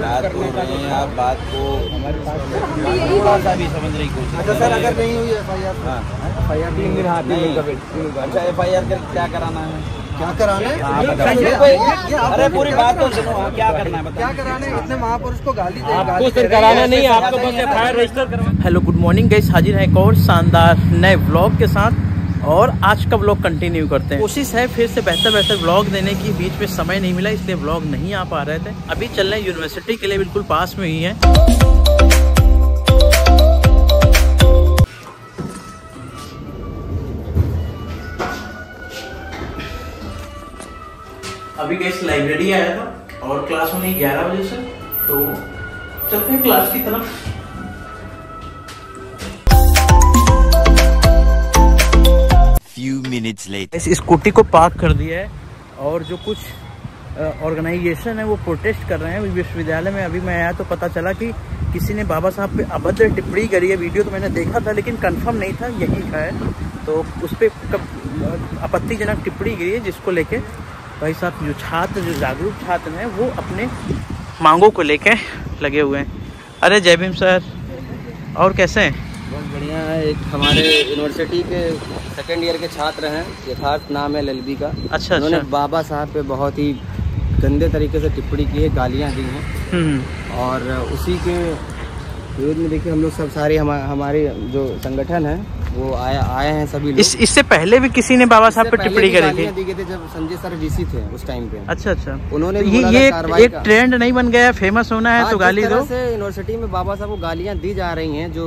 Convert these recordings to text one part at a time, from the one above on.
करने का आप बात को थोड़ा सा भी समझने की कोशिश। अच्छा सर, अगर नहीं हुई FIR, FIR 3 दिन हाथ नहीं कभी। अच्छा FIR कर क्या कराना है? क्या कराना है? अरे पूरी बात तो सुनो, क्या करना है? क्या कराना है? इतने महापुरुष को गाली दे, आपको सर कराना नहीं, आपको बस FIR रजिस्टर करवाना। हेलो गुड मॉर्निंग गाइस, हाजिर है एक और शानदार नए व्लॉग के साथ। और आज का व्लॉग कंटिन्यू करते हैं। कोशिश है फिर से बेहतर व्लॉग देने की, बीच में समय नहीं मिला इसलिए व्लॉग नहीं आ पा रहे थे। अभी चल रहे हैं यूनिवर्सिटी के लिए, बिल्कुल पास में ही है। अभी गाइस लाइब्रेरी आया था और क्लास होनी 11 बजे से, तो चलते हैं क्लास की तरफ। Few minutes later. इस स्कूटी को पार्क कर दिया है और जो कुछ ऑर्गेनाइजेशन है वो प्रोटेस्ट कर रहे हैं विश्वविद्यालय में। अभी मैं आया तो पता चला कि किसी ने बाबा साहब पे अभद्र टिप्पणी करी है। वीडियो तो मैंने देखा था लेकिन कंफर्म नहीं था यही है, तो उस पर आपत्तिजनक टिप्पणी गिरी है, जिसको लेके भाई साहब जो जागरूक छात्र हैं वो अपने मांगों को लेके लगे हुए हैं। अरे जय भीम सर, और कैसे हैं? बहुत बढ़िया है। एक हमारे यूनिवर्सिटी के सेकेंड ईयर के छात्र हैं, यथार्थ नाम है LLB का। अच्छा। उन्होंने बाबा साहब पे बहुत ही गंदे तरीके से टिप्पणी की है, गालियां दी हैं। और उसी के विरोध में देखिए हम लोग सब सारे हमारे जो संगठन है वो आए हैं सभी लोग। इससे पहले भी किसी ने बाबा साहब पे टिप्पणी करी थी? दी गई थी जब संजय सर VC थे उस टाइम पे। अच्छा। उन्होंने ये एक ट्रेंड नहीं बन गया, फेमस होना है तो गाली दो। यूनिवर्सिटी में बाबा साहब को गालियां दी जा रही हैं, जो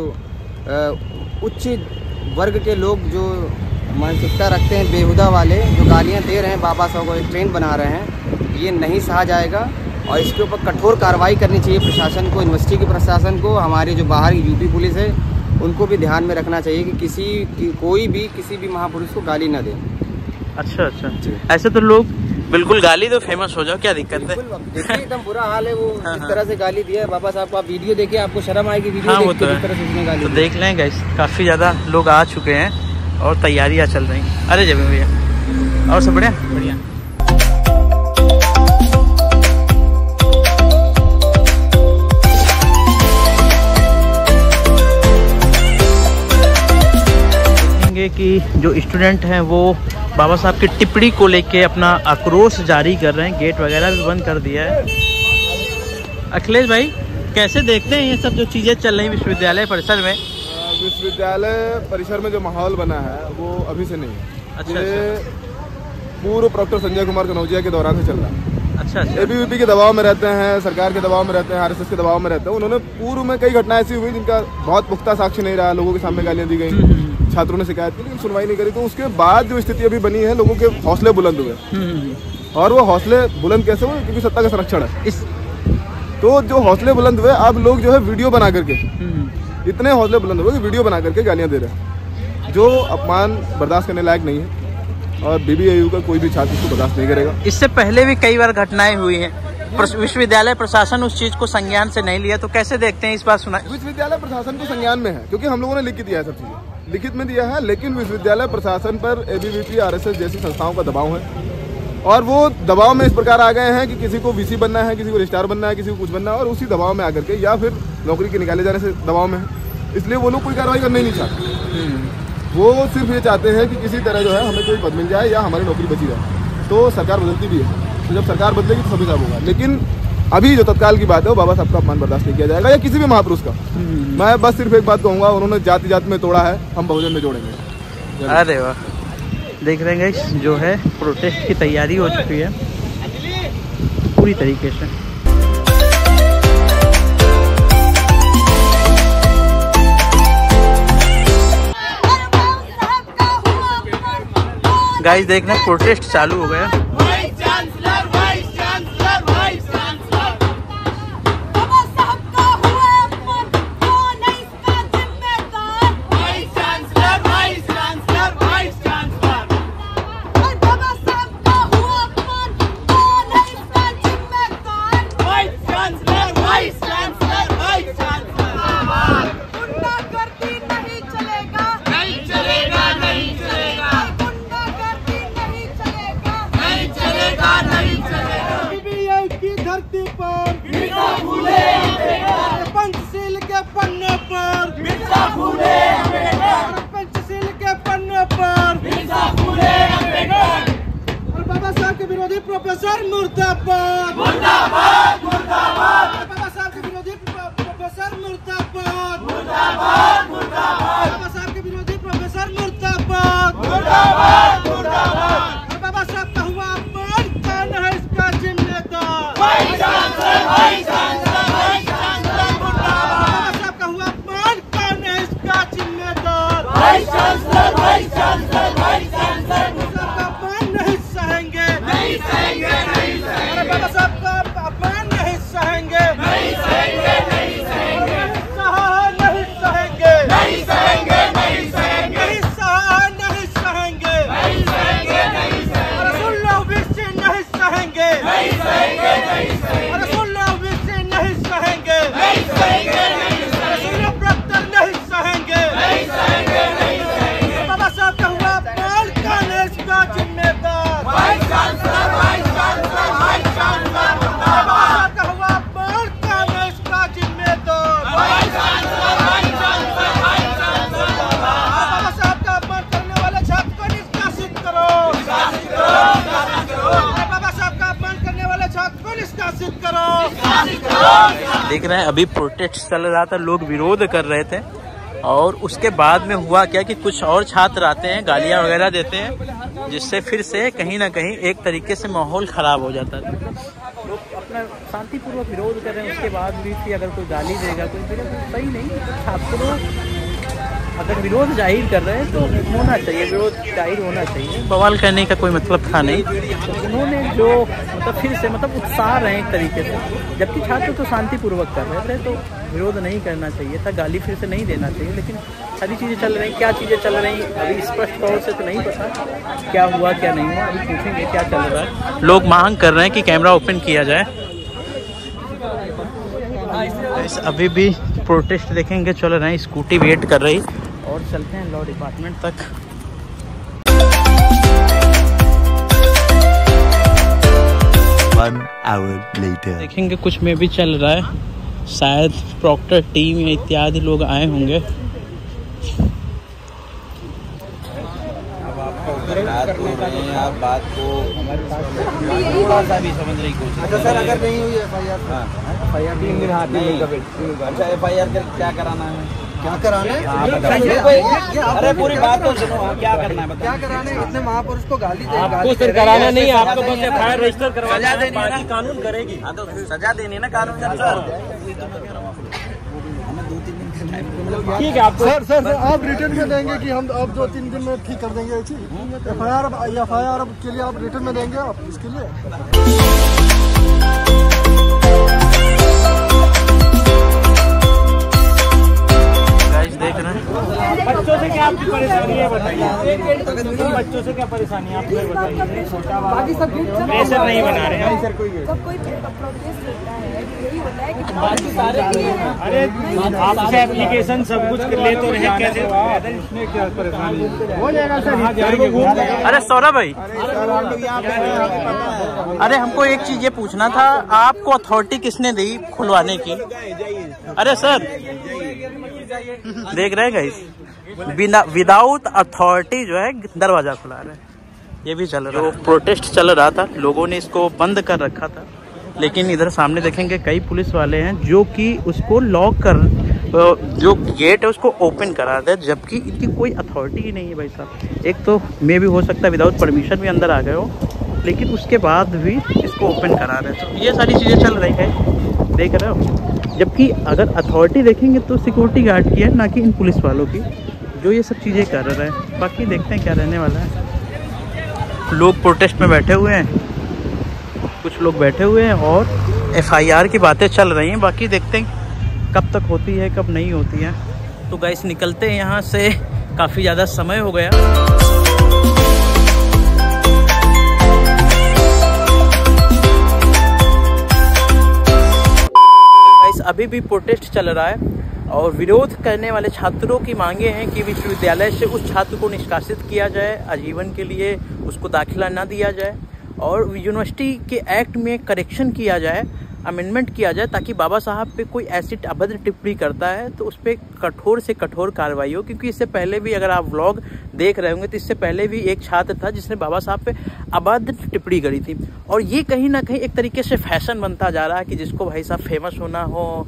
उच्च वर्ग के लोग जो मानसिकता रखते हैं, बेहुदा वाले जो गालियां दे रहे हैं बाबा साहब को, एक ट्रेंड बना रहे हैं, ये नहीं सहा जाएगा। और इसके ऊपर कठोर कार्रवाई करनी चाहिए प्रशासन को, यूनिवर्सिटी के प्रशासन को, हमारी जो बाहर यूपी पुलिस है उनको भी ध्यान में रखना चाहिए कि कोई भी किसी भी महापुरुष को गाली न दे। अच्छा। ऐसे तो लोग बिल्कुल गाली दो, फेमस हो जाओ, क्या दिक्कत है? देखिए एकदम बुरा हाल है। वो इस तरह से गाली दिया है बाबा साहब को। आप वीडियो देखिए, आपको शर्म आएगी वीडियो वो तो है। तरह से उसने गाली तो देख लें गाइस, काफी ज्यादा लोग आ चुके हैं और तैयारियां चल रही हैं। अरे जय भैया, और सब बढ़िया। कि जो स्टूडेंट हैं वो बाबा साहब की टिप्पणी को लेके अपना आक्रोश जारी कर रहे हैं। गेट वगैरह भी बंद कर दिया है। अखिलेश भाई, कैसे देखते हैं ये सब जो चीज़ें चल रही विश्वविद्यालय परिसर में? विश्वविद्यालय परिसर में जो माहौल बना है वो अभी से नहीं है। अच्छा। पूर्व प्रोफेसर संजय कुमार कनौजिया के दौरान से चल रहा है। अच्छा। ABVP के दबाव में रहते हैं, सरकार के दबाव में रहते हैं, RSS के दबाव में रहते हैं। उन्होंने पूर्व में कई घटनाएं ऐसी हुई जिनका बहुत पुख्ता साक्ष्य नहीं रहा, लोगों के सामने गालियां दी गई, छात्रों ने शिकायत की लेकिन सुनवाई नहीं करी। तो उसके बाद जो स्थिति अभी बनी है, लोगों के हौसले बुलंद हुए। और वो हौसले बुलंद कैसे हुए? क्योंकि सत्ता का संरक्षण है। तो जो हौसले बुलंद हुए, अब लोग जो है वीडियो बना करके, इतने हौसले बुलंद हुए कि वीडियो बना करके गालियां दे रहे हैं, जो अपमान बर्दाश्त करने लायक नहीं है। और BBAU का कोई भी छात्र इसको बर्दाश्त नहीं करेगा। इससे पहले भी कई बार घटनाएं हुई हैं, विश्वविद्यालय प्रशासन उस चीज को संज्ञान से नहीं लिया, तो कैसे देखते हैं इस बार? सुना विश्वविद्यालय प्रशासन को संज्ञान में है, क्योंकि हम लोगों ने लिख के दिया है, सब चीजें लिखित में दिया है। लेकिन विश्वविद्यालय प्रशासन पर ABVP RSS जैसी संस्थाओं का दबाव है और वो दबाव में इस प्रकार आ गए हैं कि किसी को VC बनना है, किसी को रजिस्ट्रार बनना है, किसी को कुछ बनना है, और उसी दबाव में आकर के या फिर नौकरी के निकाले जाने से दबाव में है। इसलिए वो लोग कोई कार्रवाई करना ही नहीं चाहते। वो सिर्फ ये चाहते हैं कि किसी तरह जो है हमें कोई पद मिल जाए या हमारी नौकरी बची जाए। तो सरकार बदलती भी है, तो जब सरकार बदलेगी तो सभी काम होगा। लेकिन अभी जो तत्काल की बात है वो बाबा साहब का अपमान बर्दाश्त नहीं किया जाएगा, या किसी भी महापुरुष का। मैं बस सिर्फ एक बात कहूँगा, उन्होंने जाति जाति में तोड़ा है, हम बहुजन में जोड़ेंगे। अरे वाह, देख रहे हैं जो है प्रोटेस्ट की तैयारी हो चुकी है पूरी तरीके से। गाइस देख रहे हैं प्रोटेस्ट चालू हो गया। प्रोफेसर मुर्दाबाद मुर्दाबाद मुर्दाबाद। बाबा साहब के विरोधी प्रोफेसर मुर्दाबाद मुर्दाबाद मुर्दाबाद। बाबा साहब के विरोधी प्रोफेसर मुर्दाबाद मुर्दाबाद मुर्दाबाद। बाबा साहब का हुआ अपमान, कौन है इसका जिम्मेदार? Vice chancellor, vice chancellor, vice chancellor मुर्दाबाद। बाबा साहब का हुआ अपमान, कौन है इसका जिम्मेदार? Vice chancellor, vice chancellor, vice chancellor मुर्दाबाद। नहीं सहेंगे, नहीं सहेंगे, नहीं सहेंगे। अरे बाबा साहब का अपमान नहीं सहेंगे, नहीं सहेंगे, नहीं सहेंगे। नहीं सहेंगे, नहीं सहेंगे, नहीं सहेंगे। नहीं सहा, नहीं सहेंगे, नहीं सहेंगे, नहीं सहेंगे। अरे सुन लो ओबीसी, नहीं सहेंगे, नहीं सहेंगे, नहीं सहेंगे। अरे सुन लो ओबीसी, नहीं सहेंगे, नहीं सहेंगे, नहीं सहेंगे। अरे सुन लो प्रॉक्टर, नहीं सहेंगे, नहीं सहेंगे, नहीं सहेंगे। बाबा साहब का हुआ अपमान, कौन है इसका जिम्मेदार? Vice chancellor, vice chancellor, vice chancellor मुर्दाबाद। बाबा साहब का हुआ अपमान, कौन है इसका जिम्मेदार? Vice chancellor, vice chancellor, vice chancellor मुर्दाबाद। बाबा साहब का अपमान करने वाले छात्र को निष्कासित करो, निष्कासित करो, निष्कासित करो। बाबा साहब का अपमान करने वाले छात्र को निष्कासित करो, निष्कासित करो। देख रहे हैं अभी प्रोटेस्ट चल रहा था, लोग विरोध कर रहे थे और उसके बाद में हुआ क्या कि कुछ और छात्र आते हैं, गालियां वगैरह देते हैं, जिससे फिर से कहीं ना कहीं एक तरीके से माहौल खराब हो जाता है। लोग अपना शांतिपूर्वक विरोध कर रहे हैं, उसके बाद भी अगर कोई गाली देगा कोई तो सही नहीं। छात्रों अगर विरोध जाहिर कर रहे हैं तो होना चाहिए, विरोध जाहिर होना चाहिए, बवाल करने का कोई मतलब था नहीं। तो उन्होंने जो मतलब फिर से मतलब उत्साह रहे एक तरीके से, जबकि छात्र तो शांतिपूर्वक कर रहे थे, तो विरोध नहीं करना चाहिए था, गाली फिर से नहीं देना चाहिए। लेकिन सारी चीज़ें चल रही, क्या चीज़ें चल रही अभी स्पष्ट तौर से तो नहीं पता क्या हुआ क्या नहीं हुआ, अभी पूछेंगे क्या चल रहा है। लोग मांग कर रहे हैं कि कैमरा ओपन किया जाए। अभी भी प्रोटेस्ट देखेंगे चल रहे हैं, स्कूटी वेट कर रही और चलते हैं लॉ डिपार्टमेंट तक। देखेंगे कुछ में भी चल रहा है, शायद प्रॉक्टर टीम या इत्यादि लोग आए होंगे। आप बात को थोड़ा सा भी समझने की कोशिश। अच्छा सर, अगर नहीं हुई FIR, FIR 3 दिन हाथ नहीं कभी। अच्छा FIR कर क्या कराना है? क्या कराना है? अरे पूरी बात तो सुनो, क्या करना है? क्या कराना है? इतने महापुरुष को गाली दे, आपको सर कराना नहीं, आपको बस FIR रजिस्टर करवाना सजा है, देनी बाकी ना कानून करेगी। हाँ तो सजा देनी है ना कानून के अनुसार। ठीक है आपको सर आप रिटर्न में देंगे कि हम अब 2-3 दिन में ठीक कर देंगे? FIR के लिए आप रिटर्न में देंगे आप इसके लिए? देख रहे हैं बच्चों से क्या आपकी परेशानी है बताइए, बच्चों से क्या परेशानी है आप बताइए। प्रेशर नहीं बना रहे हैं सर, कोई अरे आपसे एप्लीकेशन सब कुछ ले तो रहे, कैसे इसमें क्या परेशानी हो जाएगा सर? अरे सौरभ भाई, अरे हमको एक चीज ये पूछना था, आपको अथॉरिटी किसने दी खुलवाने की? अरे सर देख रहे हैं गाइस, विदाउट अथॉरिटी जो है दरवाजा खुला रहे हैं, ये भी चल रहा है। जो प्रोटेस्ट चल रहा था लोगों ने इसको बंद कर रखा था, लेकिन इधर सामने देखेंगे कई पुलिस वाले हैं जो कि उसको लॉक कर, जो गेट है उसको ओपन करा रहे हैं, जबकि इनकी कोई अथॉरिटी ही नहीं है भाई साहब। एक तो मे भी हो सकता है विदाउट परमिशन भी अंदर आ गए हो, लेकिन उसके बाद भी इसको ओपन करा रहे हैं। तो ये सारी चीज़ें चल रही है, देख रहे हो। जबकि अगर अथॉरिटी देखेंगे तो सिक्योरिटी गार्ड की है, ना कि इन पुलिस वालों की, जो ये सब चीज़ें कर रहे हैं। बाकी देखते हैं क्या रहने वाला है। लोग प्रोटेस्ट में बैठे हुए हैं, कुछ लोग बैठे हुए हैं और FIR की बातें चल रही हैं। बाकी देखते हैं कब तक होती है कब नहीं होती है। तो गाइस निकलते हैं यहाँ से, काफ़ी ज़्यादा समय हो गया। गाइस अभी भी प्रोटेस्ट चल रहा है और विरोध करने वाले छात्रों की मांगे हैं कि विश्वविद्यालय से उस छात्र को निष्कासित किया जाए, आजीवन के लिए उसको दाखिला ना दिया जाए और यूनिवर्सिटी के एक्ट में करेक्शन किया जाए अमेंडमेंट किया जाए ताकि बाबा साहब पे कोई ऐसी अभद्र टिप्पणी करता है तो उस पर कठोर से कठोर कार्रवाई हो। क्योंकि इससे पहले भी अगर आप व्लॉग देख रहे होंगे तो इससे पहले भी एक छात्र था जिसने बाबा साहब पे अभद्र टिप्पणी करी थी। और ये कहीं ना कहीं एक तरीके से फैशन बनता जा रहा है कि जिसको भाई साहब फेमस होना हो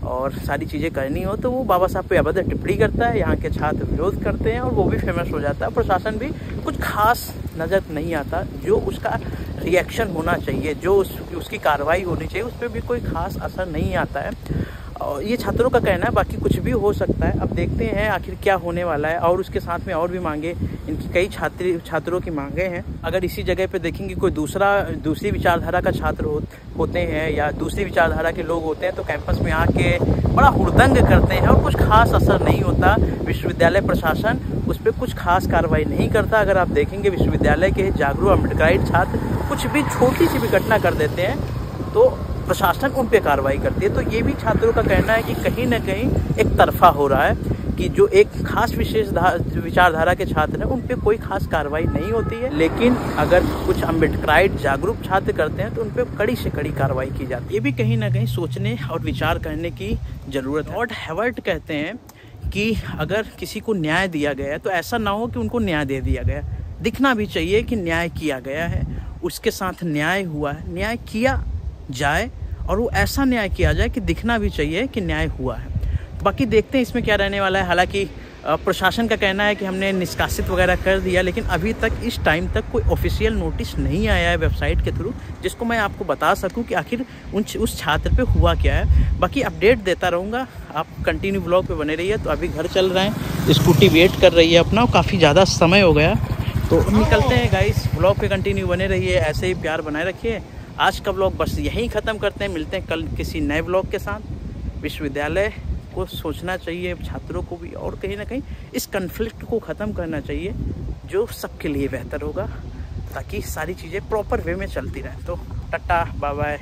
और सारी चीज़ें करनी हो तो वो बाबा साहब पे अभद्र टिप्पणी करता है, यहाँ के छात्र विरोध करते हैं और वो भी फेमस हो जाता है। प्रशासन भी कुछ खास नज़र नहीं आता, जो उसका रिएक्शन होना चाहिए, जो उसकी कार्रवाई होनी चाहिए, उस पर भी कोई खास असर नहीं आता है। और ये छात्रों का कहना है, बाकी कुछ भी हो सकता है। अब देखते हैं आखिर क्या होने वाला है। और उसके साथ में और भी मांगे, इनकी कई छात्रों की मांगे हैं। अगर इसी जगह पे देखेंगे कोई दूसरी विचारधारा का छात्र होते हैं या दूसरी विचारधारा के लोग होते हैं तो कैंपस में आके बड़ा हुड़दंग करते हैं और कुछ खास असर नहीं होता। विश्वविद्यालय प्रशासन उस पर कुछ खास कार्रवाई नहीं करता। अगर आप देखेंगे विश्वविद्यालय के जागरूक अम्बेडकराइट छात्र कुछ भी छोटी सी भी घटना कर देते हैं तो प्रशासन उन पे कार्रवाई करती है। तो ये भी छात्रों का कहना है कि कहीं ना कहीं एक तरफा हो रहा है कि जो एक खास विशेष विचारधारा के छात्र हैं उन पे कोई खास कार्रवाई नहीं होती है, लेकिन अगर कुछ अम्बेडकराइट जागरूक छात्र करते हैं तो उन पे कड़ी से कड़ी कार्रवाई की जाती है। ये भी कहीं ना कहीं सोचने और विचार करने की जरूरत है। लॉर्ड हेवर्ट कहते हैं कि अगर किसी को न्याय दिया गया है तो ऐसा ना हो कि उनको न्याय दे दिया गया, दिखना भी चाहिए कि न्याय किया गया है, उसके साथ न्याय हुआ है, न्याय किया जाए और वो ऐसा न्याय किया जाए कि दिखना भी चाहिए कि न्याय हुआ है। बाकी देखते हैं इसमें क्या रहने वाला है। हालांकि प्रशासन का कहना है कि हमने निष्कासित वगैरह कर दिया, लेकिन अभी तक इस टाइम तक कोई ऑफिशियल नोटिस नहीं आया है वेबसाइट के थ्रू जिसको मैं आपको बता सकूं कि आखिर उस छात्र पे हुआ क्या है। बाकी अपडेट देता रहूँगा, आप कंटिन्यू ब्लॉग पे बने रहिए। तो अभी घर चल रहे हैं, स्कूटी वेट कर रही है अपना, काफ़ी ज़्यादा समय हो गया तो निकलते हैं गाइस। ब्लॉग पे कंटिन्यू बने रहिए, ऐसे ही प्यार बनाए रखिए। आज का ब्लॉग बस यहीं ख़त्म करते हैं, मिलते हैं कल किसी नए ब्लॉग के साथ। विश्वविद्यालय को सोचना चाहिए, छात्रों को भी, और कहीं ना कहीं इस कन्फ्लिक्ट को ख़त्म करना चाहिए जो सबके लिए बेहतर होगा ताकि सारी चीज़ें प्रॉपर वे में चलती रहें। तो टाटा बाय बाय।